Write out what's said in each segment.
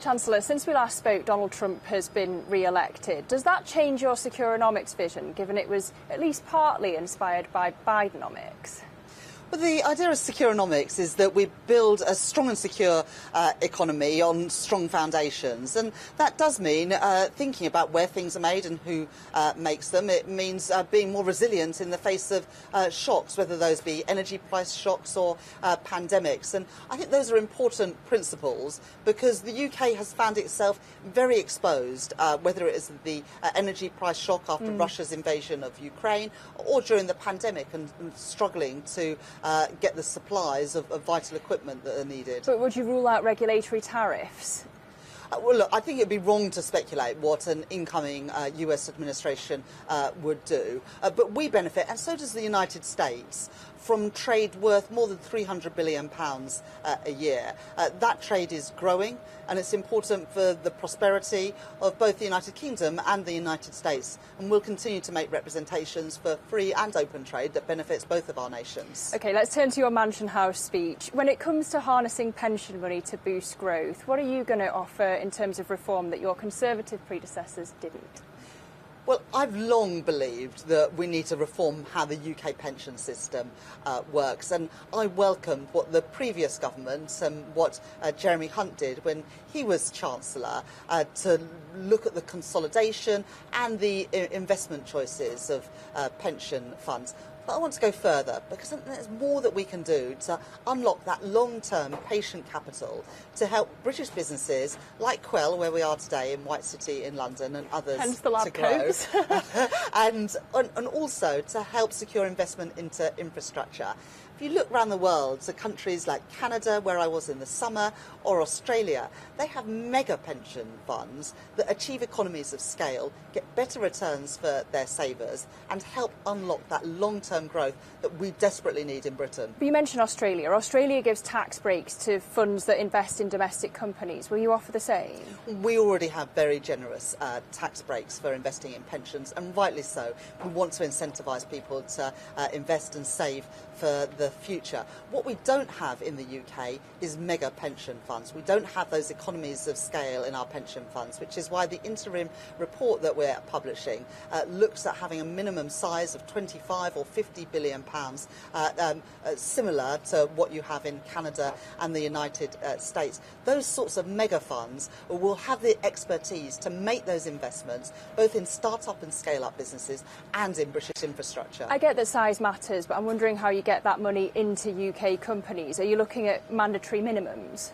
Chancellor, since we last spoke, Donald Trump has been re-elected. Does that change your Securonomics vision, given it was at least partly inspired by Bidenomics? Well, the idea of Securonomics is that we build a strong and secure economy on strong foundations, and that does mean thinking about where things are made and who makes them. It means being more resilient in the face of shocks, whether those be energy price shocks or pandemics. And I think those are important principles because the UK has found itself very exposed, whether it is the energy price shock after Russia's invasion of Ukraine or during the pandemic and struggling to get the supplies of vital equipment that are needed. But would you rule out regulatory tariffs? Well, look, I think it would be wrong to speculate what an incoming US administration would do. But we benefit, and so does the United States, from trade worth more than £300 billion a year. That trade is growing, and it's important for the prosperity of both the United Kingdom and the United States. And we'll continue to make representations for free and open trade that benefits both of our nations. OK, let's turn to your Mansion House speech. When it comes to harnessing pension money to boost growth, what are you going to offer in terms of reform that your Conservative predecessors didn't? Well, I've long believed that we need to reform how the UK pension system works, and I welcomed what the previous government and what Jeremy Hunt did when he was Chancellor to look at the consolidation and the investment choices of pension funds. But I want to go further because there's more that we can do to unlock that long-term patient capital to help British businesses like Quell, where we are today in White City in London, and others hence the lab to grow, coats. and also to help secure investment into infrastructure. If you look around the world to countries like Canada, where I was in the summer, or Australia, they have mega pension funds that achieve economies of scale, get better returns for their savers, and help unlock that long-term growth that we desperately need in Britain. But you mentioned Australia. Australia gives tax breaks to funds that invest in domestic companies. Will you offer the same? We already have very generous tax breaks for investing in pensions, and rightly so. We want to incentivise people to invest and save for the future. What we don't have in the UK is mega pension funds. We don't have those economies of scale in our pension funds, which is why the interim report that we're publishing looks at having a minimum size of 25 or 50 billion pounds, similar to what you have in Canada and the United States. Those sorts of mega funds will have the expertise to make those investments, both in start-up and scale-up businesses and in British infrastructure. I get that size matters, but I'm wondering how you get that money into UK companies. Are you looking at mandatory minimums?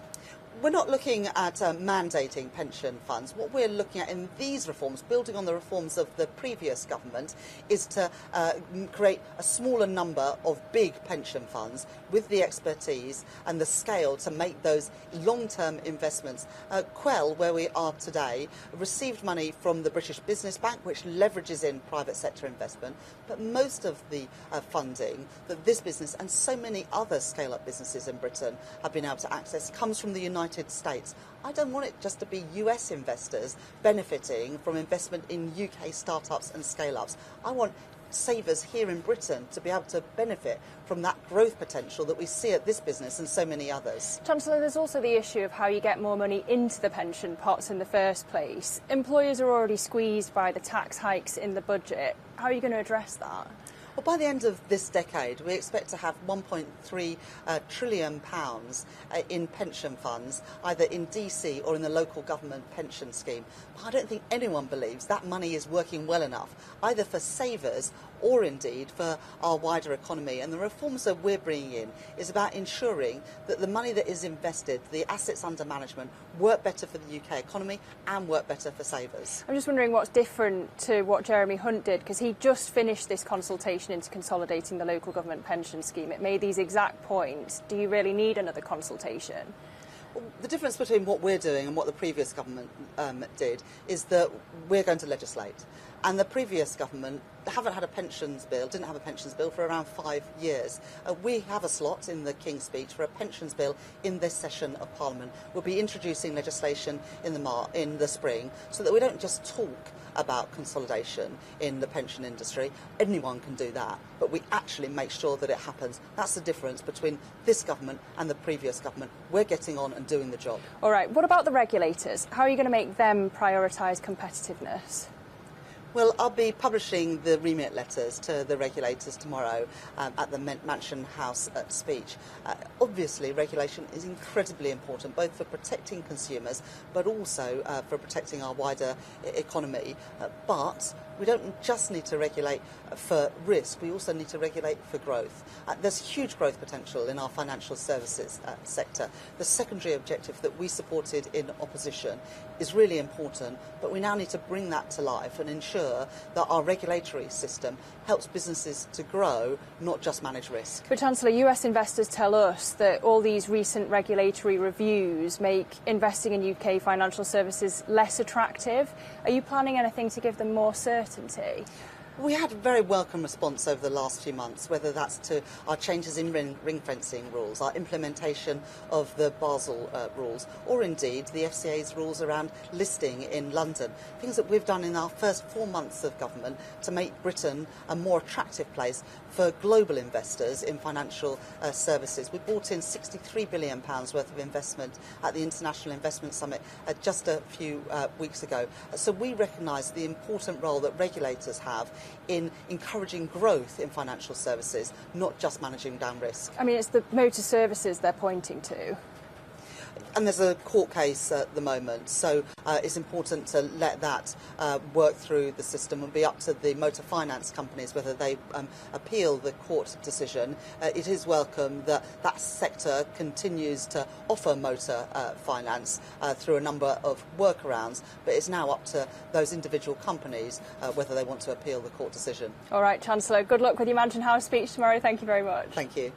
We're not looking at mandating pension funds. What we're looking at in these reforms, building on the reforms of the previous government, is to create a smaller number of big pension funds with the expertise and the scale to make those long-term investments. Quell, where we are today, received money from the British Business Bank, which leverages in private sector investment, but most of the funding that this business and so many other scale-up businesses in Britain have been able to access comes from the United States. I don't want it just to be US investors benefiting from investment in UK startups and scale-ups. I want savers here in Britain to be able to benefit from that growth potential that we see at this business and so many others. Chancellor, there's also the issue of how you get more money into the pension pots in the first place. Employers are already squeezed by the tax hikes in the budget. How are you going to address that? Well, by the end of this decade, we expect to have £1.3 trillion in pension funds, either in DC or in the local government pension scheme. But I don't think anyone believes that money is working well enough, either for savers or indeed for our wider economy. And the reforms that we're bringing in is about ensuring that the money that is invested, the assets under management, work better for the UK economy and work better for savers. I'm just wondering what's different to what Jeremy Hunt did, because he just finished this consultation into consolidating the local government pension scheme. It made these exact points. Do you really need another consultation? Well, the difference between what we're doing and what the previous government did is that we're going to legislate. And the previous government haven't had a pensions bill, didn't have a pensions bill for around 5 years. We have a slot in the King's Speech for a pensions bill in this session of Parliament. We'll be introducing legislation in the spring so that we don't just talk about consolidation in the pension industry. Anyone can do that, but we actually make sure that it happens. That's the difference between this government and the previous government. We're getting on and doing the job. All right, what about the regulators? How are you going to make them prioritise competitiveness? Well, I'll be publishing the remit letters to the regulators tomorrow at the Mansion House speech. Obviously, regulation is incredibly important, both for protecting consumers, but also for protecting our wider economy. But we don't just need to regulate for risk, we also need to regulate for growth. There's huge growth potential in our financial services sector. The secondary objective that we supported in opposition is really important, but we now need to bring that to life and ensure that our regulatory system helps businesses to grow, not just manage risk. But Chancellor, US investors tell us that all these recent regulatory reviews make investing in UK financial services less attractive. Are you planning anything to give them more certainty? We had a very welcome response over the last few months, whether that's to our changes in ring fencing rules, our implementation of the Basel rules, or indeed the FCA's rules around listing in London. Things that we've done in our first 4 months of government to make Britain a more attractive place for global investors in financial services. We brought in £63 billion worth of investment at the International Investment Summit just a few weeks ago. So we recognise the important role that regulators have in encouraging growth in financial services, not just managing down risk. I mean, it's the motor services they're pointing to. And there's a court case at the moment, so it's important to let that work through the system and be up to the motor finance companies whether they appeal the court decision. It is welcome that that sector continues to offer motor finance through a number of workarounds, but it's now up to those individual companies whether they want to appeal the court decision. All right, Chancellor, good luck with your Mansion House speech tomorrow. Thank you very much. Thank you.